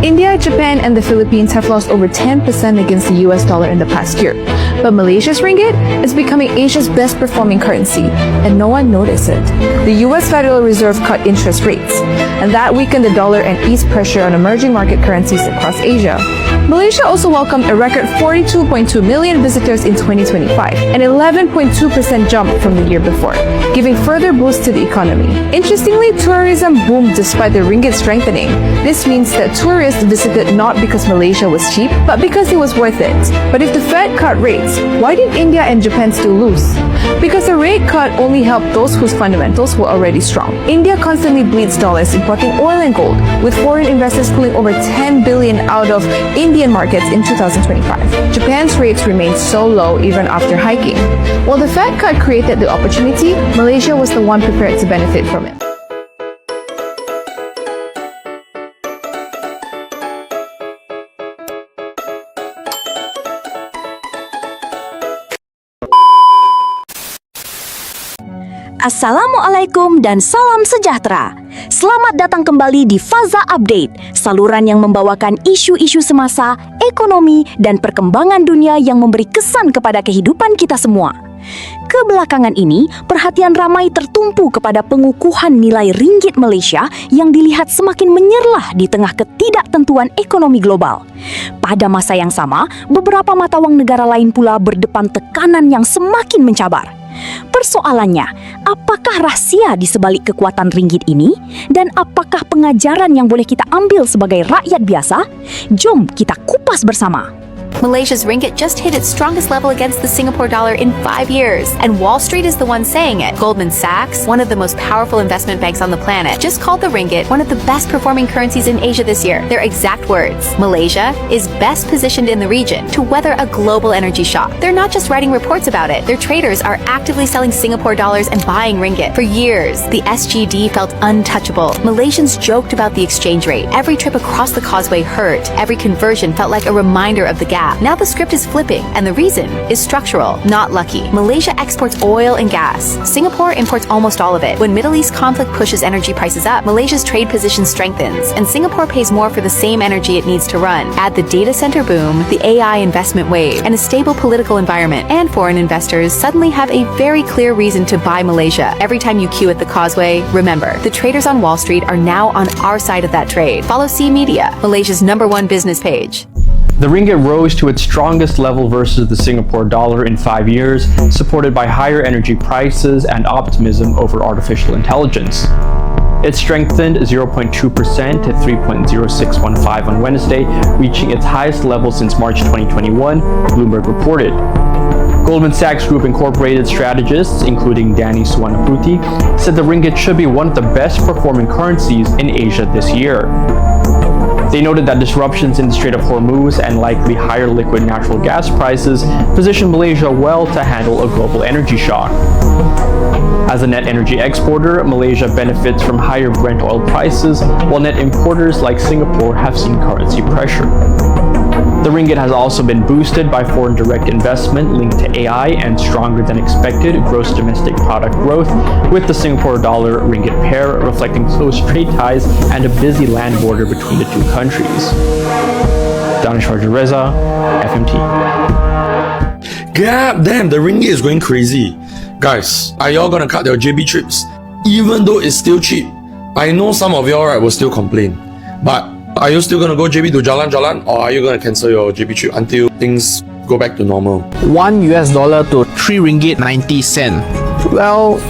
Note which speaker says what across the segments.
Speaker 1: India, Japan, and the Philippines have lost over 10% against the US dollar in the past year. But Malaysia's ringgit is becoming Asia's best performing currency, and no one noticed it. The US Federal Reserve cut interest rates, and that weakened the dollar and eased pressure on emerging market currencies across Asia. Malaysia also welcomed a record 42.2 million visitors in 2025, an 11.2% jump from the year before, giving further boost to the economy. Interestingly, tourism boomed despite the ringgit strengthening. This means that tourists visited not because Malaysia was cheap, but because it was worth it. But if the Fed cut rates, why did India and Japan still lose? Because the rate cut only helped those whose fundamentals were already strong. India constantly bleeds dollars importing oil and gold, with foreign investors pulling over 10 billion out of Indian markets in 2025. Japan's rates remained so low even after hiking. While the Fed cut created the opportunity, Malaysia was the one prepared to benefit from it.
Speaker 2: Assalamualaikum dan salam sejahtera. Selamat datang kembali di FAZA Update, saluran yang membawakan isu-isu semasa, ekonomi, dan perkembangan dunia yang memberi kesan kepada kehidupan kita semua. Kebelakangan ini, perhatian ramai tertumpu kepada pengukuhan nilai ringgit Malaysia yang dilihat semakin menyerlah di tengah ketidaktentuan ekonomi global. Pada masa yang sama, beberapa mata wang negara lain pula berdepan tekanan yang semakin mencabar. Persoalannya, apakah rahsia di sebalik kekuatan ringgit ini? Dan apakah pengajaran yang boleh kita ambil sebagai rakyat biasa? Jom kita kupas bersama.
Speaker 3: Malaysia's ringgit just hit its strongest level against the Singapore dollar in 5 years. And Wall Street is the one saying it. Goldman Sachs, one of the most powerful investment banks on the planet, just called the ringgit one of the best performing currencies in Asia this year. Their exact words: Malaysia is best positioned in the region to weather a global energy shock. They're not just writing reports about it. Their traders are actively selling Singapore dollars and buying ringgit. For years, the SGD felt untouchable. Malaysians joked about the exchange rate. Every trip across the causeway hurt. Every conversion felt like a reminder of the gap. Now the script is flipping, and the reason is structural, not lucky. Malaysia exports oil and gas. Singapore imports almost all of it. When Middle East conflict pushes energy prices up, Malaysia's trade position strengthens, and Singapore pays more for the same energy it needs to run. Add the data center boom, the AI investment wave, and a stable political environment, and foreign investors suddenly have a very clear reason to buy Malaysia. Every time you queue at the causeway, remember, the traders on Wall Street are now on our side of that trade. Follow C Media, Malaysia's #1 business page.
Speaker 4: The ringgit rose to its strongest level versus the Singapore dollar in 5 years, supported by higher energy prices and optimism over artificial intelligence. It strengthened 0.2% to 3.0615 on Wednesday, reaching its highest level since March 2021, Bloomberg reported. Goldman Sachs Group Incorporated strategists, including Danny Suwanaputi, said the ringgit should be one of the best performing currencies in Asia this year. They noted that disruptions in the Strait of Hormuz and likely higher liquid natural gas prices position Malaysia well to handle a global energy shock. As a net energy exporter, Malaysia benefits from higher Brent oil prices, while net importers like Singapore have seen currency pressure. The ringgit has also been boosted by foreign direct investment linked to AI and stronger than expected gross domestic product growth, with the Singapore dollar ringgit pair reflecting close trade ties and a busy land border between the two countries. Danishwar Reza, FMT.
Speaker 5: God damn, the ringgit is going crazy. Guys, are y'all gonna cut your JB trips? Even though it's still cheap. I know some of y'all will still complain, but are you still gonna go JB to Jalan, or are you gonna cancel your JB trip until things go back to normal?
Speaker 6: $1 to 3 ringgit 90 cent. Well,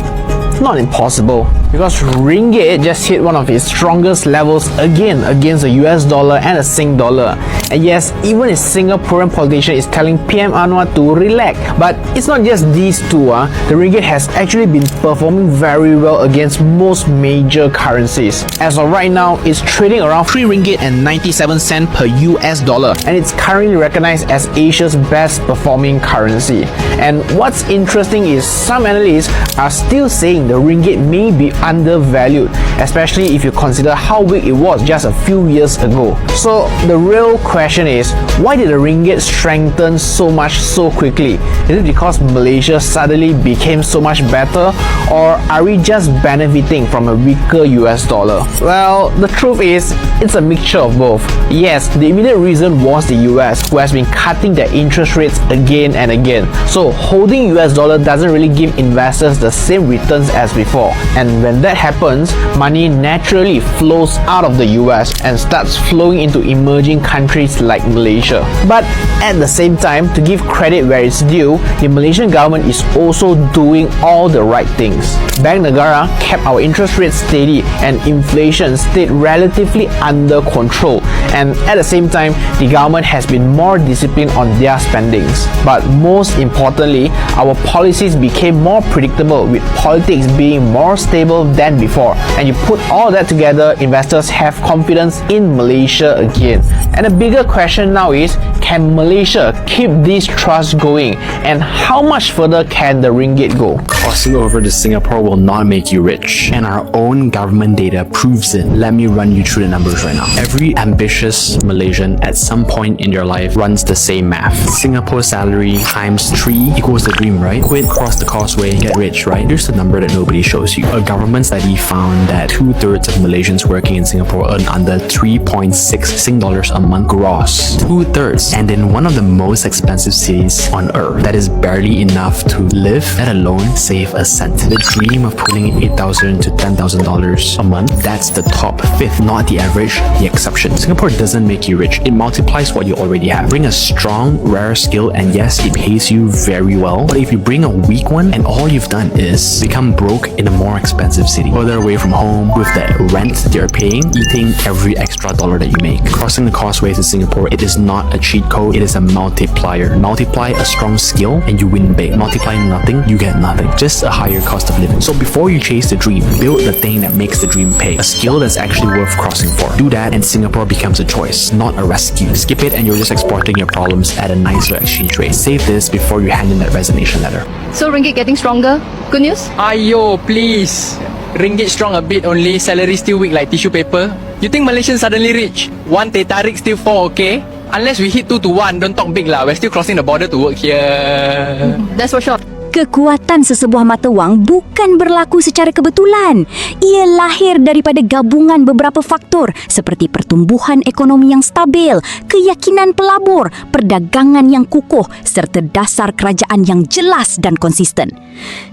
Speaker 6: not impossible, because ringgit just hit one of its strongest levels again against the US dollar and the Sing dollar. And yes, even a Singaporean politician is telling PM Anwar to relax. But it's not just these two. The ringgit has actually been performing very well against most major currencies. As of right now, it's trading around 3 ringgit and 97 cent per US dollar, and it's currently recognized as Asia's best performing currency. And what's interesting is some analysts are still saying the ringgit may be undervalued, especially if you consider how big it was just a few years ago. So the real question question is, why did the ringgit strengthen so much so quickly? Is it because Malaysia suddenly became so much better, or are we just benefiting from a weaker US dollar? Well, the truth is, it's a mixture of both. Yes, the immediate reason was the US, who has been cutting their interest rates again and again. So holding US dollar doesn't really give investors the same returns as before. And when that happens, money naturally flows out of the US and starts flowing into emerging countries like Malaysia. But at the same time, to give credit where it's due, the Malaysian government is also doing all the right things. Bank Negara kept our interest rates steady and inflation stayed relatively under control. And at the same time, the government has been more disciplined on their spendings. But most importantly, our policies became more predictable, with politics being more stable than before. And you put all that together, investors have confidence in Malaysia again. And the bigger question now is, can Malaysia keep this trust going? And how much further can the ringgit go?
Speaker 7: Crossing over to Singapore will not make you rich, and our own government data proves it. Let me run you through the numbers right now. Every ambitious Malaysian at some point in their life runs the same math. Singapore salary times 3 equals the dream, right? Quit, cross the causeway, get rich, right? Here's the number that nobody shows you. A government study found that 2/3 of Malaysians working in Singapore earn under 3.6 Sing dollars a month gross. 2/3. And in one of the most expensive cities on earth, that is barely enough to live, let alone save a cent. The dream of pulling in $8,000 to $10,000 a month, that's the top fifth, not the average, the exception. Singapore doesn't make you rich, it multiplies what you already have. Bring a strong, rare skill, and yes, it pays you very well. But if you bring a weak one, and all you've done is become broke in a more expensive city, further away from home, with the rent that you're paying, eating every extra dollar that you make. Crossing the causeway to Singapore, it is not a cheat code, it is a multiplier. Multiply a strong skill and you win big. Multiply nothing, you get nothing. Just a higher cost of living. So before you chase the dream, build the thing that makes the dream pay. A skill that's actually worth crossing for. Do that and Singapore becomes a choice, not a rescue. Skip it and you're just exporting your problems at a nicer exchange rate. Save this before you hand in that resignation letter.
Speaker 1: So ringgit getting stronger? Good news?
Speaker 8: Ayo, please. Ringgit strong a bit only, salary still weak like tissue paper. You think Malaysians suddenly rich? One teh tarik still 4, okay? Unless we hit 2-1, don't talk big lah. We're still crossing the border to work here.
Speaker 1: That's for sure.
Speaker 2: Kekuatan sesebuah mata wang bukan berlaku secara kebetulan. Ia lahir daripada gabungan beberapa faktor seperti pertumbuhan ekonomi yang stabil, keyakinan pelabur, perdagangan yang kukuh serta dasar kerajaan yang jelas dan konsisten.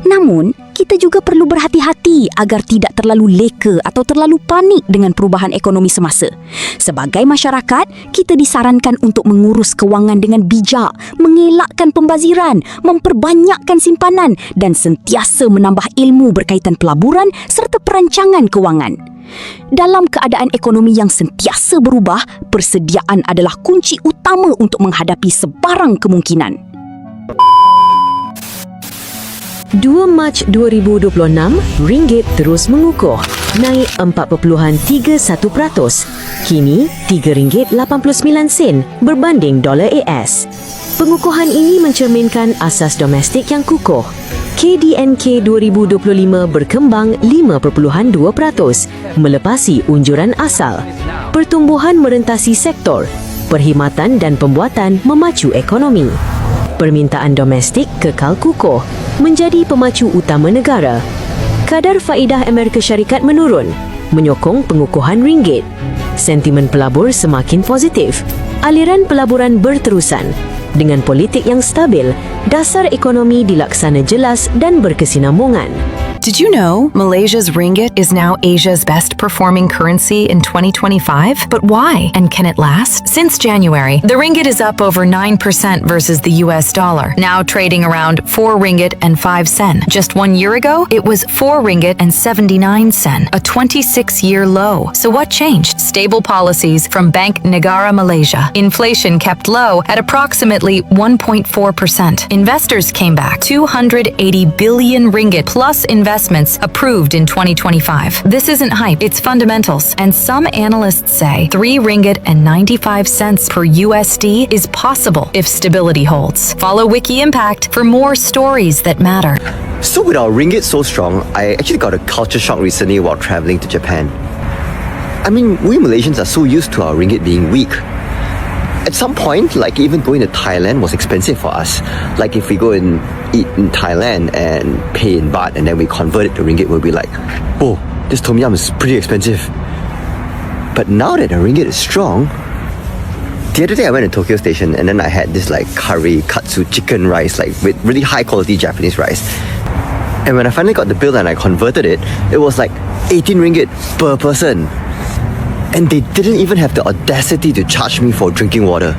Speaker 2: Namun, kita juga perlu berhati-hati agar tidak terlalu leka atau terlalu panik dengan perubahan ekonomi semasa. Sebagai masyarakat, kita disarankan untuk mengurus kewangan dengan bijak, mengelakkan pembaziran, memperbanyakkan simpanan dan sentiasa menambah ilmu berkaitan pelaburan serta perancangan kewangan. Dalam keadaan ekonomi yang sentiasa berubah, persediaan adalah kunci utama untuk menghadapi sebarang kemungkinan.
Speaker 9: 2 Mac 2026, ringgit terus mengukuh, naik 4.31%. Kini RM3.89 berbanding dolar AS. Pengukuhan ini mencerminkan asas domestik yang kukuh. KDNK 2025 berkembang 5.2%, melepasi unjuran asal. Pertumbuhan merentasi sektor, perkhidmatan dan pembuatan memacu ekonomi. Permintaan domestik kekal kukuh, menjadi pemacu utama negara. Kadar faedah Amerika Syarikat menurun, menyokong pengukuhan ringgit. Sentimen pelabur semakin positif. Aliran pelaburan berterusan. Dengan politik yang stabil, dasar ekonomi dilaksana jelas dan berkesinambungan.
Speaker 10: Did you know Malaysia's ringgit is now Asia's best performing currency in 2025? But why? And can it last? Since January, the ringgit is up over 9% versus the US dollar, now trading around 4 ringgit and 5 sen. Just 1 year ago, it was 4 ringgit and 79 sen, a 26-year low. So what changed? Stable policies from Bank Negara Malaysia. Inflation kept low at approximately 1.4%. Investors came back 280 billion ringgit plus investments approved in 2025. This isn't hype, it's fundamentals. And some analysts say 3 ringgit and 95 cents per USD is possible if stability holds. Follow Wiki Impact for more stories that matter.
Speaker 11: So with our ringgit so strong, I actually got a culture shock recently while traveling to Japan. I mean, we Malaysians are so used to our ringgit being weak. At some point, like even going to Thailand was expensive for us. Like if we go and eat in Thailand and pay in baht and then we convert it to ringgit, we'll be like, oh, this tom yum is pretty expensive. But now that the ringgit is strong, the other day I went to Tokyo Station and then I had this like curry katsu chicken rice, like with really high quality Japanese rice. And when I finally got the bill and I converted it, it was like 18 ringgit per person. And they didn't even have the audacity to charge me for drinking water.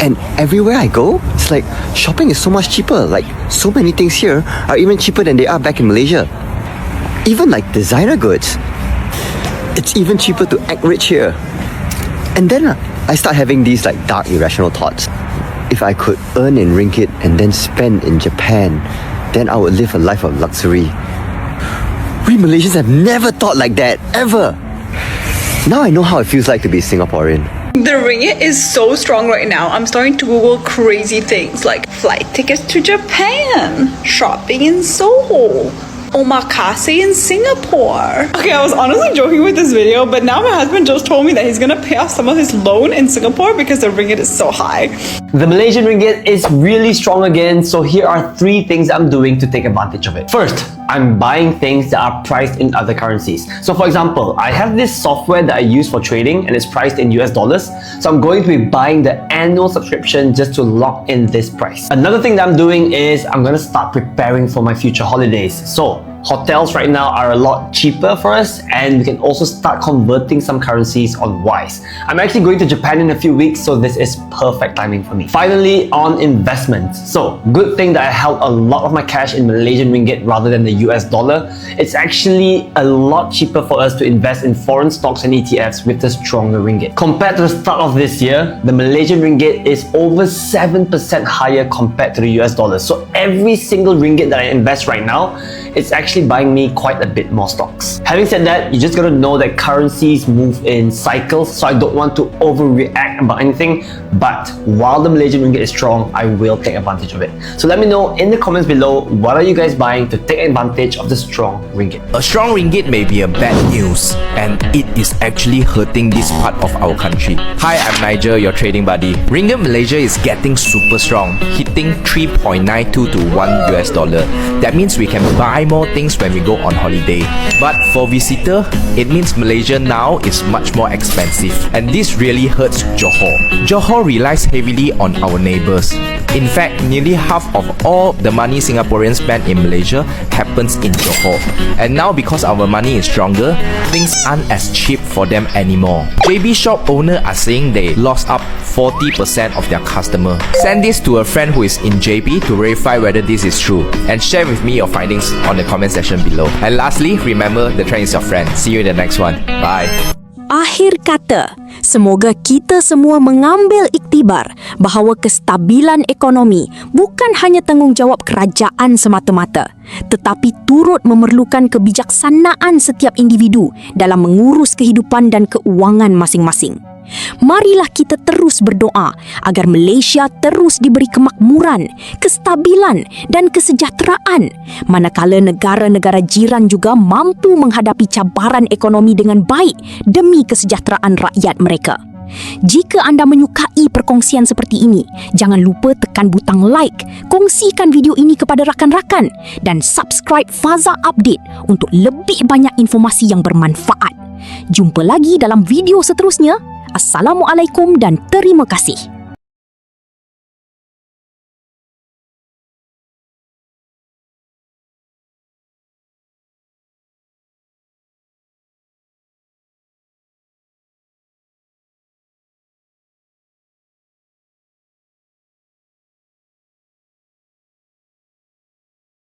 Speaker 11: And everywhere I go, it's like shopping is so much cheaper. Like so many things here are even cheaper than they are back in Malaysia. Even like designer goods, it's even cheaper to act rich here. And then I start having these like dark irrational thoughts. If I could earn in ringgit and then spend in Japan, then I would live a life of luxury. We Malaysians have never thought like that, ever. Now I know how it feels like to be Singaporean.
Speaker 12: The ringgit is so strong right now. I'm starting to Google crazy things like flight tickets to Japan, shopping in Seoul, omakase in Singapore. Okay, I was honestly joking with this video, but now my husband just told me that he's gonna pay off some of his loan in Singapore because the ringgit is so high.
Speaker 13: The Malaysian ringgit is really strong again, so here are 3 things I'm doing to take advantage of it. First, I'm buying things that are priced in other currencies. So for example, I have this software that I use for trading and it's priced in US dollars. So I'm going to be buying the annual subscription just to lock in this price. Another thing that I'm doing is I'm going to start preparing for my future holidays. So hotels right now are a lot cheaper for us and we can also start converting some currencies on Wise. I'm actually going to Japan in a few weeks, so this is perfect timing for me. Finally, on investments. So good thing that I held a lot of my cash in Malaysian ringgit rather than the US dollar. It's actually a lot cheaper for us to invest in foreign stocks and ETFs with the stronger ringgit. Compared to the start of this year, the Malaysian ringgit is over 7% higher compared to the US dollar. So every single ringgit that I invest right now, it's actually buying me quite a bit more stocks. Having said that, you just gotta know that currencies move in cycles, so I don't want to overreact about anything, but while the Malaysian ringgit is strong, I will take advantage of it. So let me know in the comments below, what are you guys buying to take advantage of the strong ringgit?
Speaker 14: A strong ringgit may be a bad news, and it is actually hurting this part of our country. Hi, I'm Nigel, your trading buddy. Ringgit Malaysia is getting super strong, hitting 3.92 to $1. That means we can buy more things when we go on holiday. But for visitor, it means Malaysia now is much more expensive, and this really hurts Johor. Johor relies heavily on our neighbours. In fact, nearly half of all the money Singaporeans spend in Malaysia happens in Johor. And now because our money is stronger, things aren't as cheap for them anymore. JB shop owners are saying they lost up 40% of their customer. Send this to a friend who is in JB to verify whether this is true, and share with me your findings on the comment section below. And lastly, remember, the trend is your friend. See you in the next one. Bye.
Speaker 2: Akhir kata, semoga kita semua mengambil iktibar bahawa kestabilan ekonomi bukan hanya tanggungjawab kerajaan semata-mata, tetapi turut memerlukan kebijaksanaan setiap individu dalam mengurus kehidupan dan keuangan masing-masing. Marilah kita terus berdoa agar Malaysia terus diberi kemakmuran, kestabilan dan kesejahteraan, manakala negara-negara jiran juga mampu menghadapi cabaran ekonomi dengan baik demi kesejahteraan rakyat mereka. Jika anda menyukai perkongsian seperti ini, jangan lupa tekan butang like, kongsikan video ini kepada rakan-rakan dan subscribe FAZA Update untuk lebih banyak informasi yang bermanfaat. Jumpa lagi dalam video seterusnya. Assalamualaikum dan terima kasih.